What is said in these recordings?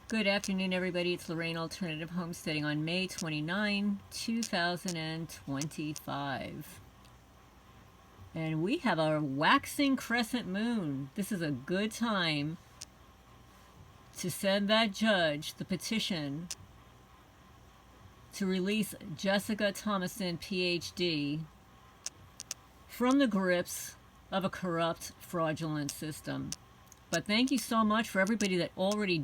Good afternoon, everybody. It's Lorraine Alternative Homesteading on May 29, 2025. And we have a waxing crescent moon. This is a good time to send that judge the petition to release Jessica Thomason, PhD, from the grips of a corrupt, fraudulent system. But thank you so much for everybody that already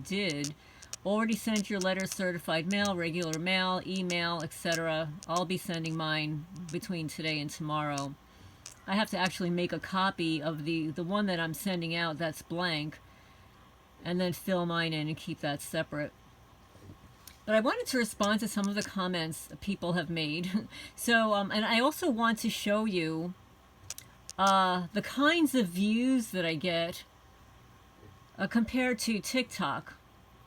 sent your letters, certified mail, regular mail, email, etc. I'll be sending mine between today and tomorrow. I have to actually make a copy of the one that I'm sending out that's blank, and then fill mine in and keep that separate. But I wanted to respond to some of the comments people have made. So, and I also want to show you the kinds of views that I get compared to TikTok.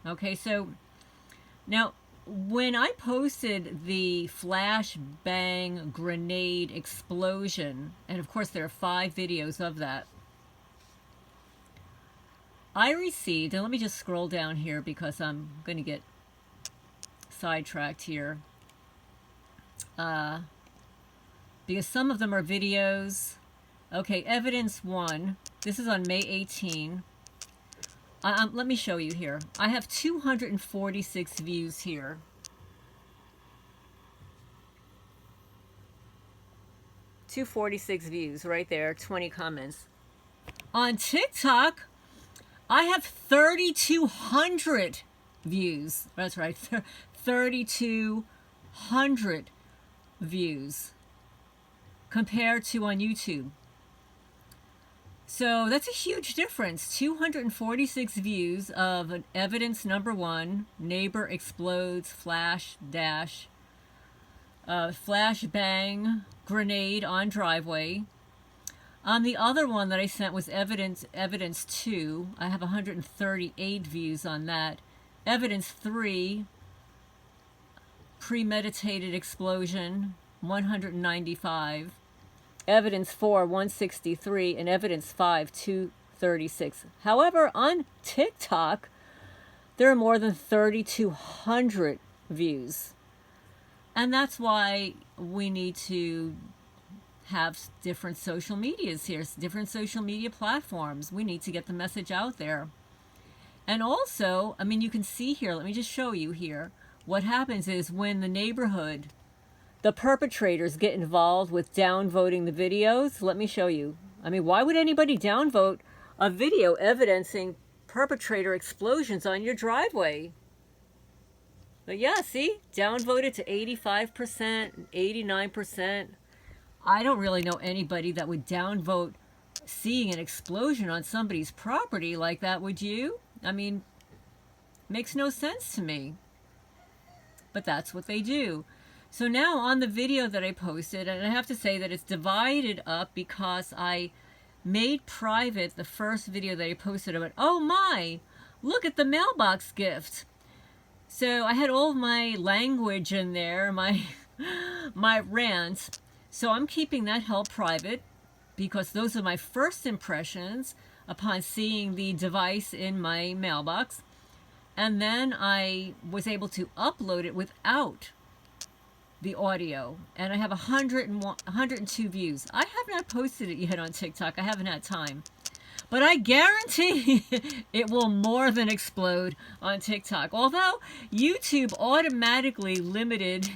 Okay, so now when I posted the flashbang grenade explosion, and of course there are 5 videos of that, I received, and let me just scroll down here because I'm going to get sidetracked here, because some of them are videos. Okay, evidence 1, this is on May 18. Let me show you here. I have 246 views here. .246 views right there, 20 comments. On TikTok, I have 3,200 views. That's right, 3,200 views compared to on YouTube. So that's a huge difference. 246 views of an evidence number 1, neighbor explodes, flashbang grenade on driveway. The other one that I sent was evidence 2. I have 138 views on that. Evidence 3, premeditated explosion, 195. Evidence 4, 163, and evidence 5, 236. However, on TikTok, there are more than 3,200 views. And that's why we need to have different social medias here, different social media platforms. We need to get the message out there. And also, I mean, you can see here, let me just show you here. What happens is when the neighborhood, the perpetrators get involved with downvoting the videos. Let me show you. I mean, why would anybody downvote a video evidencing perpetrator explosions on your driveway? But yeah, see, downvoted to 85%, 89%. I don't really know anybody that would downvote seeing an explosion on somebody's property like that, would you? I mean, makes no sense to me. But that's what they do. So now on the video that I posted, and I have to say that it's divided up because I made private the first video that I posted about, oh my, look at the mailbox gift. So I had all of my language in there, my rants. So I'm keeping that held private because those are my first impressions upon seeing the device in my mailbox. And then I was able to upload it without the audio, and I have 102 views. I have not posted it yet on TikTok. I haven't had time, but I guarantee it will more than explode on TikTok. Although YouTube automatically limited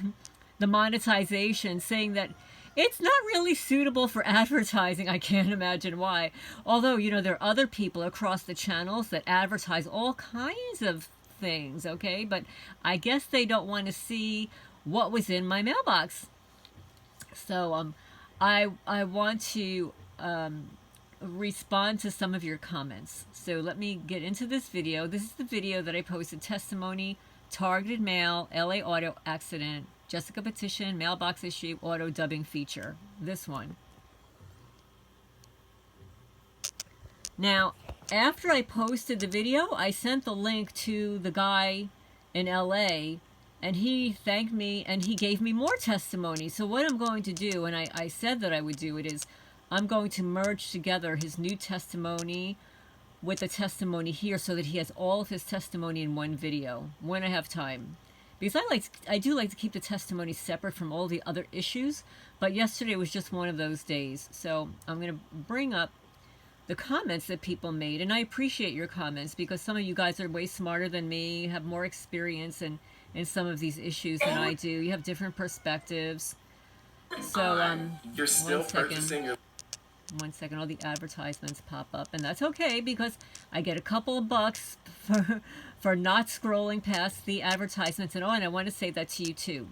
the monetization, saying that it's not really suitable for advertising. I can't imagine why. Although, you know, there are other people across the channels that advertise all kinds of things, okay? But I guess they don't want to see what was in my mailbox. So I want to respond to some of your comments. So let me get into this video. This is the video that I posted, testimony, targeted mail, LA auto accident, Jessica petition, mailbox issue, auto dubbing feature. This one. Now, after I posted the video, I sent the link to the guy in LA, and he thanked me, and he gave me more testimony. So what I'm going to do, and I said that I would do it, is I'm going to merge together his new testimony with the testimony here so that he has all of his testimony in one video when I have time. Because I do like to keep the testimony separate from all the other issues, but yesterday was just one of those days. So I'm going to bring up the comments that people made, and I appreciate your comments because some of you guys are way smarter than me, have more experience in some of these issues than I do. You have different perspectives. So you're still purchasing your... 1 second, all the advertisements pop up, and that's okay because I get a couple of bucks for not scrolling past the advertisements. And I want to say that to you too.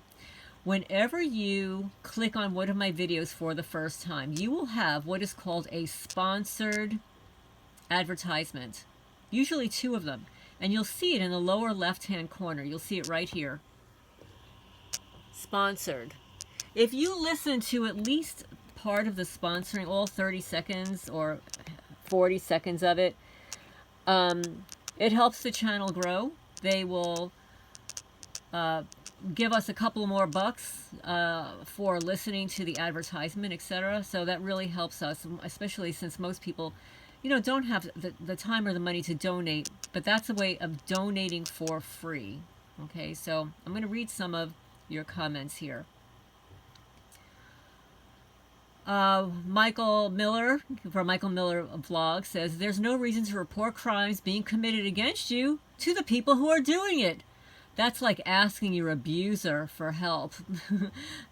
Whenever you click on one of my videos for the first time, you will have what is called a sponsored advertisement, usually 2 of them, and you'll see it in the lower left-hand corner. You'll see it right here. Sponsored. If you listen to at least part of the sponsoring, all 30 seconds or 40 seconds of it, it helps the channel grow. They will give us a couple more bucks for listening to the advertisement, etc. So that really helps us, especially since most people, don't have the time or the money to donate, but that's a way of donating for free. Okay, so I'm going to read some of your comments here. Michael Miller, from Michael Miller Vlog, says, there's no reason to report crimes being committed against you to the people who are doing it. That's like asking your abuser for help.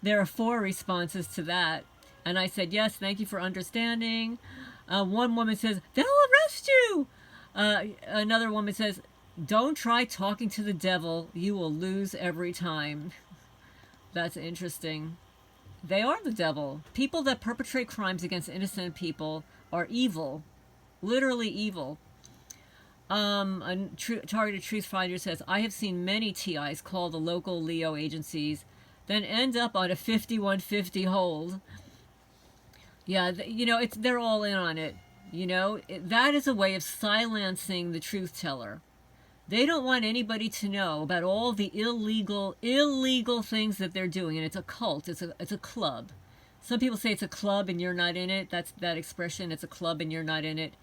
There are 4 responses to that. And I said, yes, thank you for understanding. One woman says, they'll arrest you. Another woman says, don't try talking to the devil. You will lose every time. That's interesting. They are the devil. People that perpetrate crimes against innocent people are evil. Literally evil. Targeted Truth Finder says, I have seen many TIs call the local Leo agencies, then end up on a 5150 hold. Yeah, they're all in on it. That is a way of silencing the truth teller. They don't want anybody to know about all the illegal things that they're doing. And it's a cult. It's a club. Some people say it's a club and you're not in it. That's that expression. It's a club and you're not in it.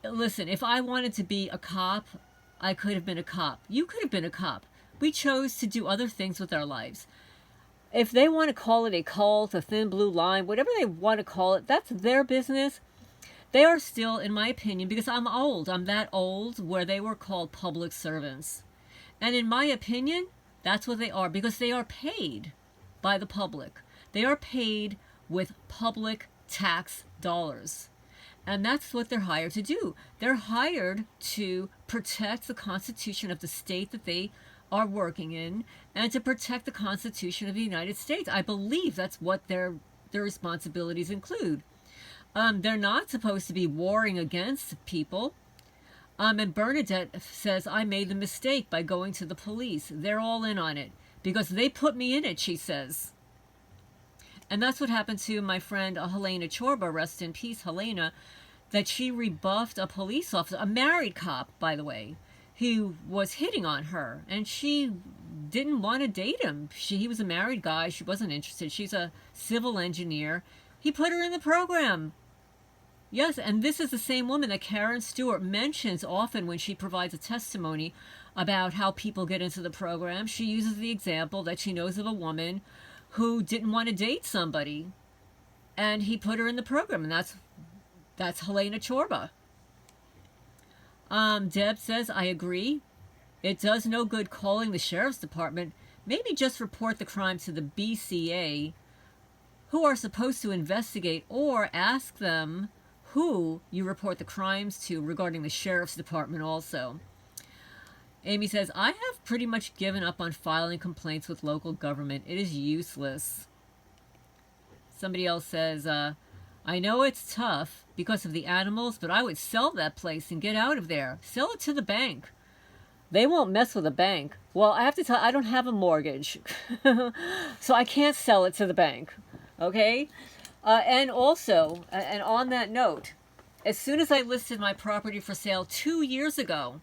Listen, if I wanted to be a cop, I could have been a cop. You could have been a cop. We chose to do other things with our lives. If they want to call it a cult, a thin blue line, whatever they want to call it, that's their business. They are still, in my opinion, because I'm old, I'm that old, where they were called public servants. And in my opinion, that's what they are, because they are paid by the public. They are paid with public tax dollars. And that's what they're hired to do. They're hired to protect the Constitution of the state that they are working in and to protect the Constitution of the United States. I believe that's what their responsibilities include. They're not supposed to be warring against people. And Bernadette says, I made the mistake by going to the police. They're all in on it because they put me in it, she says. And that's what happened to my friend Helena Chorba, rest in peace, Helena, that she rebuffed a police officer, a married cop, by the way, who was hitting on her. And she didn't want to date him. He was a married guy. She wasn't interested. She's a civil engineer. He put her in the program. Yes, and this is the same woman that Karen Stewart mentions often when she provides a testimony about how people get into the program. She uses the example that she knows of a woman who didn't want to date somebody, and he put her in the program, and that's Helena Chorba. Deb says, I agree. It does no good calling the sheriff's department. Maybe just report the crime to the BCA, who are supposed to investigate, or ask them who you report the crimes to regarding the sheriff's department also. Amy says, I have pretty much given up on filing complaints with local government. It is useless. Somebody else says, I know it's tough because of the animals, but I would sell that place and get out of there. Sell it to the bank. They won't mess with a bank. Well, I have to tell you, I don't have a mortgage. So I can't sell it to the bank. Okay? And also, and on that note, as soon as I listed my property for sale 2 years ago,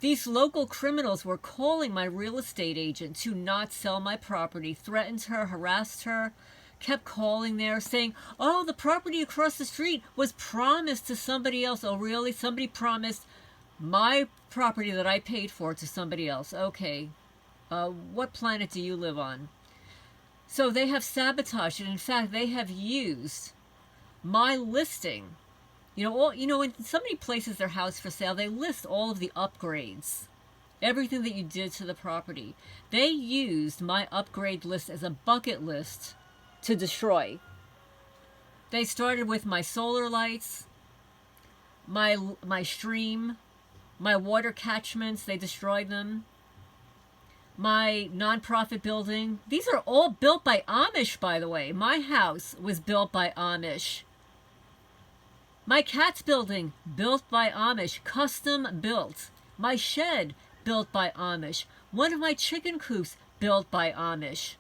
these local criminals were calling my real estate agent to not sell my property, threatened her, harassed her, kept calling there saying, oh, the property across the street was promised to somebody else. Oh, really? Somebody promised my property that I paid for to somebody else. Okay. What planet do you live on? So they have sabotaged it. In fact, they have used my listing. In so many places, their house for sale, they list all of the upgrades, everything that you did to the property. They used my upgrade list as a bucket list to destroy. They started with my solar lights, my stream, my water catchments. They destroyed them. My nonprofit building. These are all built by Amish, by the way. My house was built by Amish. My cat's building, built by Amish, custom built. My shed, built by Amish. One of my chicken coops, built by Amish.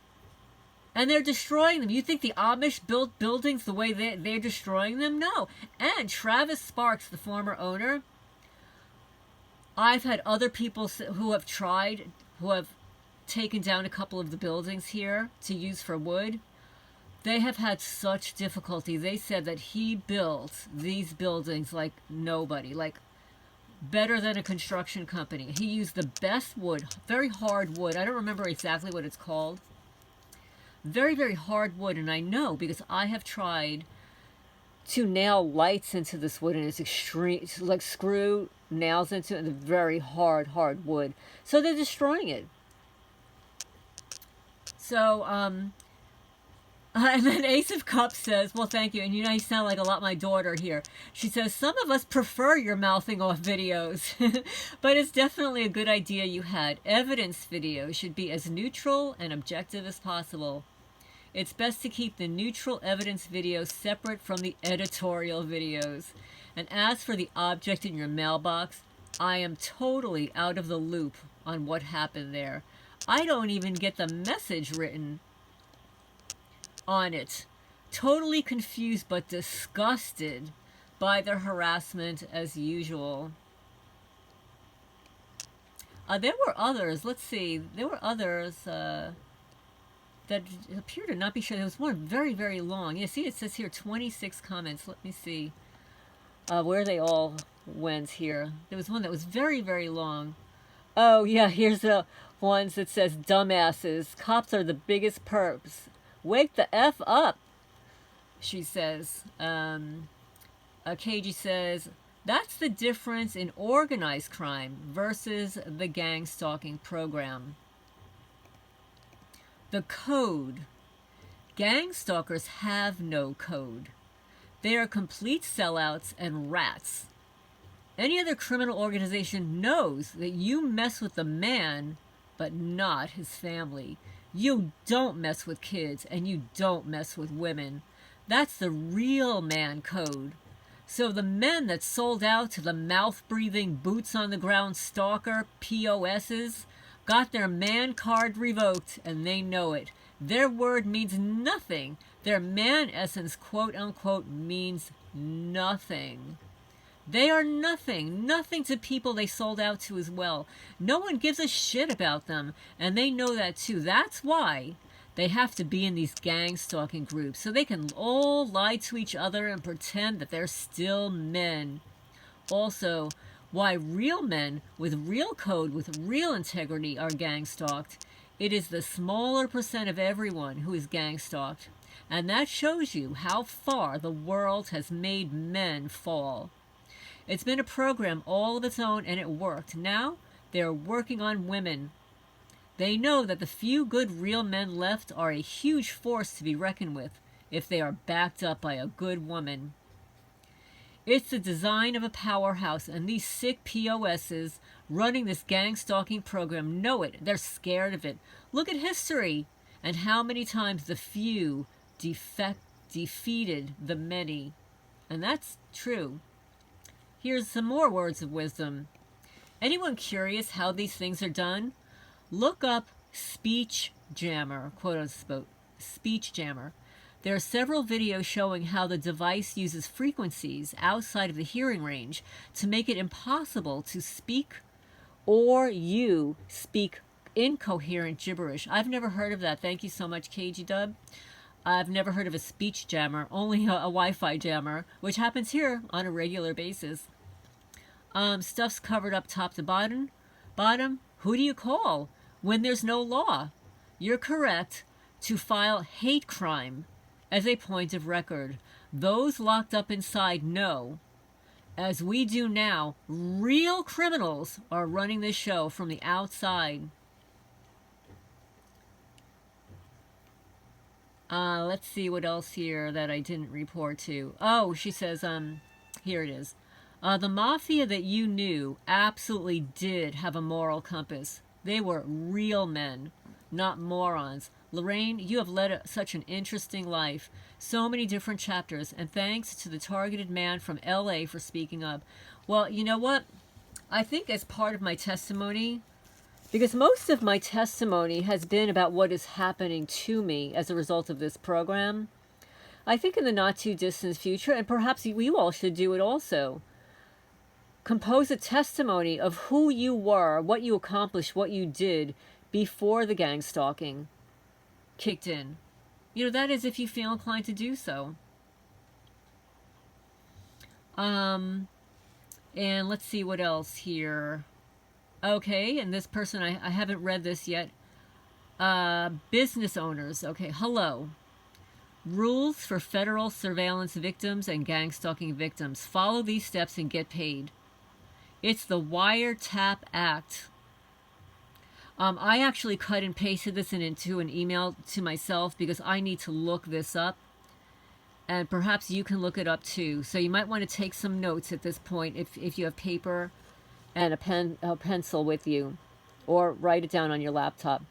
And they're destroying them. You think the Amish built buildings the way they're destroying them? No. And Travis Sparks, the former owner, I've had other people who have tried, who have taken down a couple of the buildings here to use for wood. They have had such difficulty. They said that he built these buildings like nobody, like better than a construction company. He used the best wood, very hard wood. I don't remember exactly what it's called. Very, very hard wood. And I know because I have tried to nail lights into this wood, and it's extreme, like screw nails into it, and very hard wood. So they're destroying it. So, and then Ace of Cups says, well, thank you. And you sound like a lot my daughter here. She says, some of us prefer your mouthing off videos. But it's definitely a good idea you had. Evidence videos should be as neutral and objective as possible. It's best to keep the neutral evidence videos separate from the editorial videos. And as for the object in your mailbox, I am totally out of the loop on what happened there. I don't even get the message written on it. Totally confused but disgusted by their harassment as usual. There were others. Let's see. There were others that appear to not be sure. There was one very, very long. Yeah, see, it says here 26 comments. Let me see where they all went here. There was one that was very, very long. Oh, yeah, here's the ones that says, dumbasses. Cops are the biggest perps. Wake the F up, she says. KG says, that's the difference in organized crime versus the gang stalking program. The code. Gang stalkers have no code. They are complete sellouts and rats. Any other criminal organization knows that you mess with the man, but not his family. You don't mess with kids, and you don't mess with women. That's the real man code. So the men that sold out to the mouth-breathing, boots-on-the-ground stalker POSs got their man card revoked, and they know it. Their word means nothing. Their man essence, quote-unquote, means nothing. They are nothing to people they sold out to as well. No one gives a shit about them, and they know that too. That's why they have to be in these gang stalking groups, so they can all lie to each other and pretend that they're still men. Also, why real men with real code, with real integrity are gang stalked. It is the smaller percent of everyone who is gang stalked, and that shows you how far the world has made men fall. It's been a program all of its own, and it worked. Now, they're working on women. They know that the few good real men left are a huge force to be reckoned with if they are backed up by a good woman. It's the design of a powerhouse, and these sick POSs running this gang stalking program know it. They're scared of it. Look at history and how many times the few defeated the many. And that's true. Here's some more words of wisdom. Anyone curious how these things are done? Look up Speech Jammer, quote-unquote, Speech Jammer. There are several videos showing how the device uses frequencies outside of the hearing range to make it impossible to speak or you speak incoherent gibberish. I've never heard of that. Thank you so much, KG Dub. I've never heard of a speech jammer, only a Wi-Fi jammer, which happens here on a regular basis. Stuff's covered up top to bottom. Who do you call when there's no law? You're correct to file hate crime as a point of record. Those locked up inside know, as we do now, real criminals are running this show from the outside. Let's see what else here that I didn't report to. Oh, she says, here it is. The mafia that you knew absolutely did have a moral compass. They were real men, not morons. Lorraine, you have led such an interesting life. So many different chapters, and thanks to the targeted man from LA for speaking up. Well, you know what? I think as part of my testimony, because most of my testimony has been about what is happening to me as a result of this program, I think in the not too distant future, and perhaps you all should do it also, compose a testimony of who you were, what you accomplished, what you did before the gang stalking kicked in. You know, that is if you feel inclined to do so. And let's see what else here. Okay, and this person, I haven't read this yet. Business owners. Okay, hello. Rules for federal surveillance victims and gang stalking victims. Follow these steps and get paid. It's the Wiretap Act. I actually cut and pasted this into an email to myself because I need to look this up. And perhaps you can look it up too. So you might want to take some notes at this point if you have paper and a pencil with you. Or write it down on your laptop.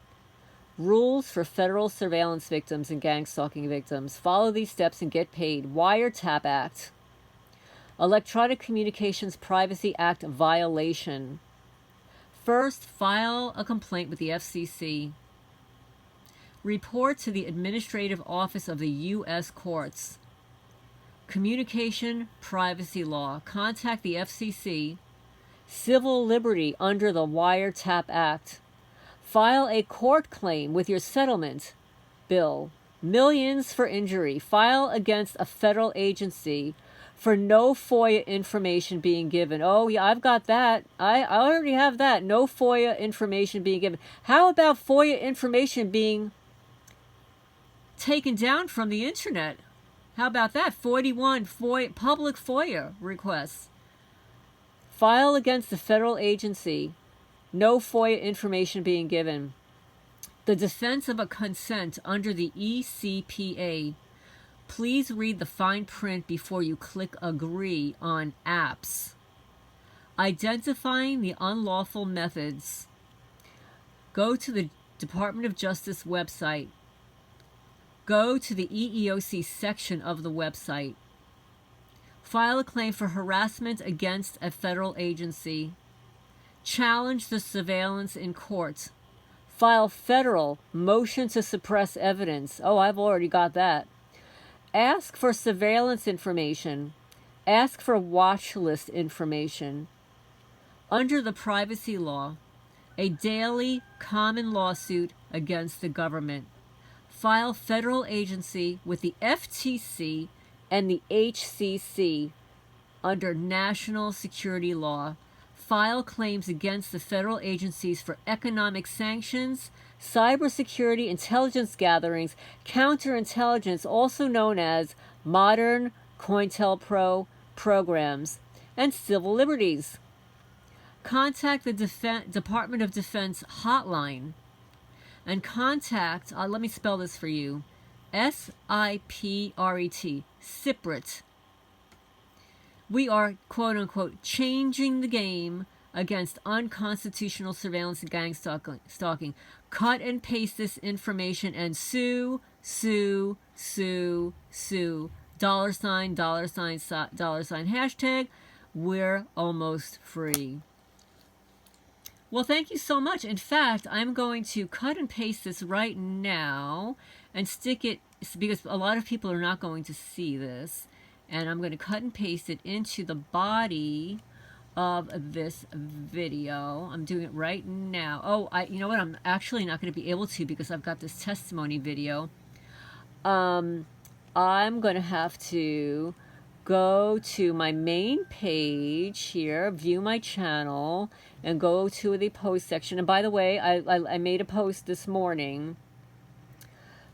Rules for federal surveillance victims and gang stalking victims. Follow these steps and get paid. Wiretap Act. Electronic Communications Privacy Act violation. First, file a complaint with the FCC. Report to the Administrative Office of the U.S. Courts. Communication Privacy Law. Contact the FCC. Civil liberty under the Wiretap Act. File a court claim with your settlement bill. Millions for injury. File against a federal agency for no FOIA information being given. Oh, yeah, I've got that. I already have that. No FOIA information being given. How about FOIA information being taken down from the internet? How about that? 41 public FOIA requests. File against the federal agency. No FOIA information being given. The defense of a consent under the ECPA. Please read the fine print before you click agree on apps. Identifying the unlawful methods. Go to the Department of Justice website. Go to the EEOC section of the website. File a claim for harassment against a federal agency. Challenge the surveillance in court. File federal motion to suppress evidence. Oh, I've already got that. Ask for surveillance information. Ask for watchlist information. Under the privacy law, a daily common lawsuit against the government. File federal agency with the FTC and the HCC under national security law. File claims against the federal agencies for economic sanctions, cybersecurity, intelligence gatherings, counterintelligence, also known as modern COINTELPRO programs, and civil liberties. Contact the Department of Defense hotline and contact, let me spell this for you, SIPRET, SIPRET. We are, quote unquote, changing the game against unconstitutional surveillance and gang stalking. Cut and paste this information and sue, sue, sue, sue. $, hashtag, we're almost free. Well, thank you so much. In fact, I'm going to cut and paste this right now and stick it, because a lot of people are not going to see this, and I'm going to cut and paste it into the body of this video. I'm doing it right now. Oh, you know what? I'm actually not going to be able to because I've got this testimony video. I'm going to have to go to my main page here, view my channel, and go to the post section. And by the way, I made a post this morning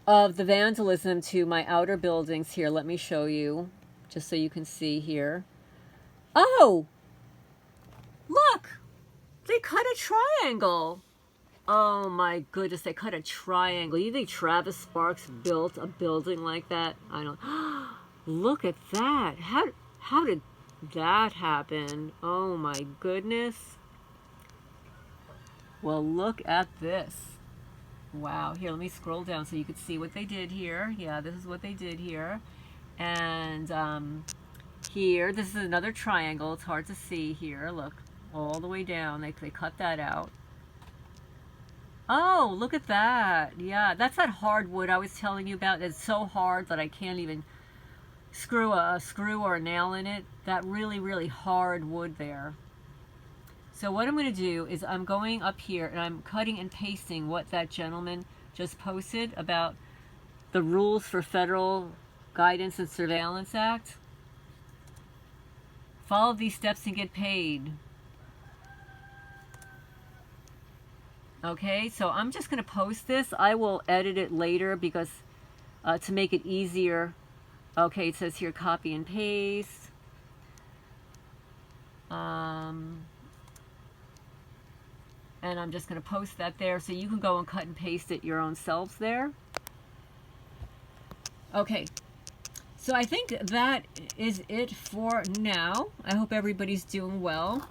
of the vandalism to my outer buildings here. Let me show you, just so you can see here. Oh, look, they cut a triangle. Oh my goodness, they cut a triangle. You think Travis Sparks built a building like that? I don't. Look at that. How did that happen? Oh my goodness. Well, look at this. Wow. Here, let me scroll down so you can see what they did here. Yeah, this is what they did here. And here, this is another triangle. It's hard to see here. Look, all the way down. They cut that out. Oh, look at that. Yeah, that's that hardwood I was telling you about. It's so hard that I can't even screw a screw or a nail in it. That really, really hard wood there. So what I'm going to do is I'm going up here and I'm cutting and pasting what that gentleman just posted about the rules for Federal Guidance and Surveillance Act. Follow these steps and get paid. Okay, so I'm just going to post this. I will edit it later because to make it easier. Okay, it says here copy and paste. And I'm just going to post that there so you can go and cut and paste it your own selves there. Okay, so I think that is it for now. I hope everybody's doing well.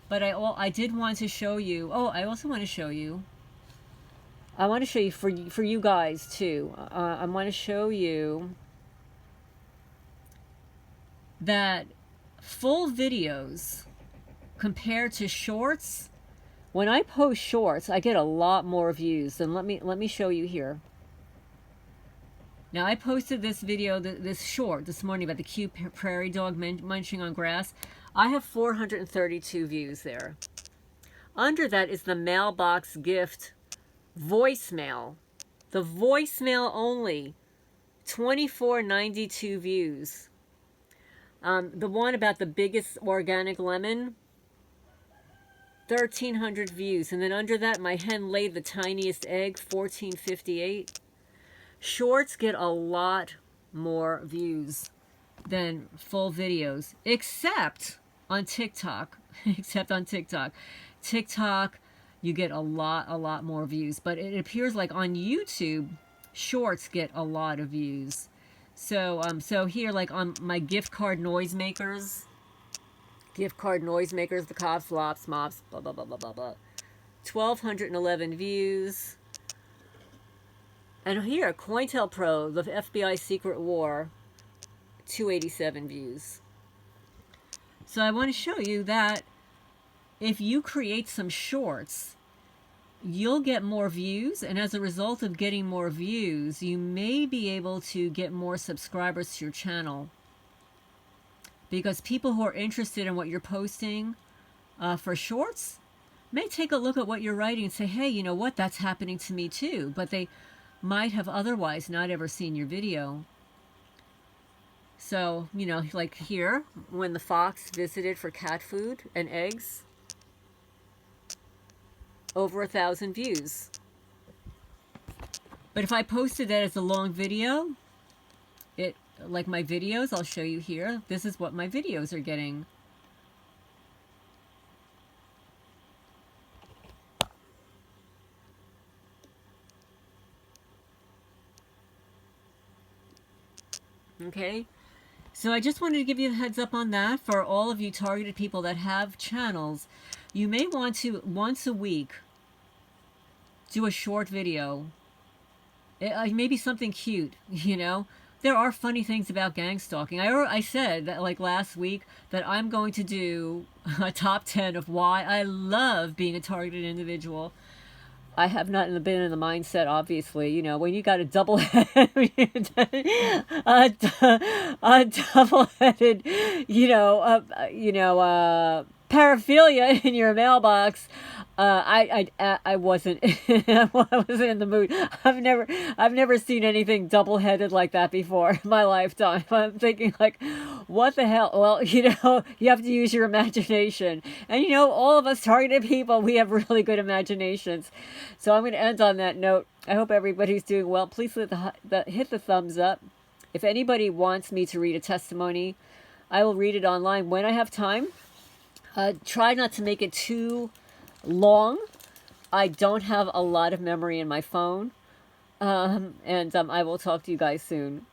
But I did want to show you. Oh, I also want to show you. I want to show you for you guys too. I want to show you that full videos compared to shorts. When I post shorts, I get a lot more views. And let me show you here. Now I posted this video, this short this morning about the cute prairie dog munching on grass. I have 432 views there. Under that is the mailbox gift voicemail. The voicemail only, 2492 views. The one about the biggest organic lemon, 1,300 views. And then under that, my hen laid the tiniest egg, 1458. Shorts get a lot more views than full videos, except on TikTok. Except on TikTok. TikTok, you get a lot more views. But it appears like on YouTube, shorts get a lot of views. So so here, like on my gift card noisemakers, the cops, flops, mops, blah blah blah blah blah blah, 1,211 views. And here, COINTELPRO, the FBI secret war, 287 views. So I want to show you that if you create some shorts, you'll get more views. And as a result of getting more views, you may be able to get more subscribers to your channel. Because people who are interested in what you're posting for shorts may take a look at what you're writing and say, hey, you know what, that's happening to me too. But they might have otherwise not ever seen your video. So, you know, like here, when the fox visited for cat food and eggs, over 1,000 views. But if I posted that as a long video, like my videos, I'll show you here. This is what my videos are getting. Okay, so I just wanted to give you a heads up on that for all of you targeted people that have channels. You may want to, once a week, do a short video. Maybe something cute, you know? There are funny things about gang stalking. I said that like last week that I'm going to do a top 10 of why I love being a targeted individual. I have not been in the mindset, obviously, you know, when you got a double-headed, paraphilia in your mailbox, I wasn't I wasn't in the mood. I've never seen anything double-headed like that before in my lifetime. I'm thinking like, what the hell? Well, you know, you have to use your imagination, and you know, all of us targeted people, we have really good imaginations. So I'm going to end on that note. I hope everybody's doing well. Please hit the thumbs up. If anybody wants me to read a testimony, I will read it online when I have time. Try not to make it too long. I don't have a lot of memory in my phone. I will talk to you guys soon.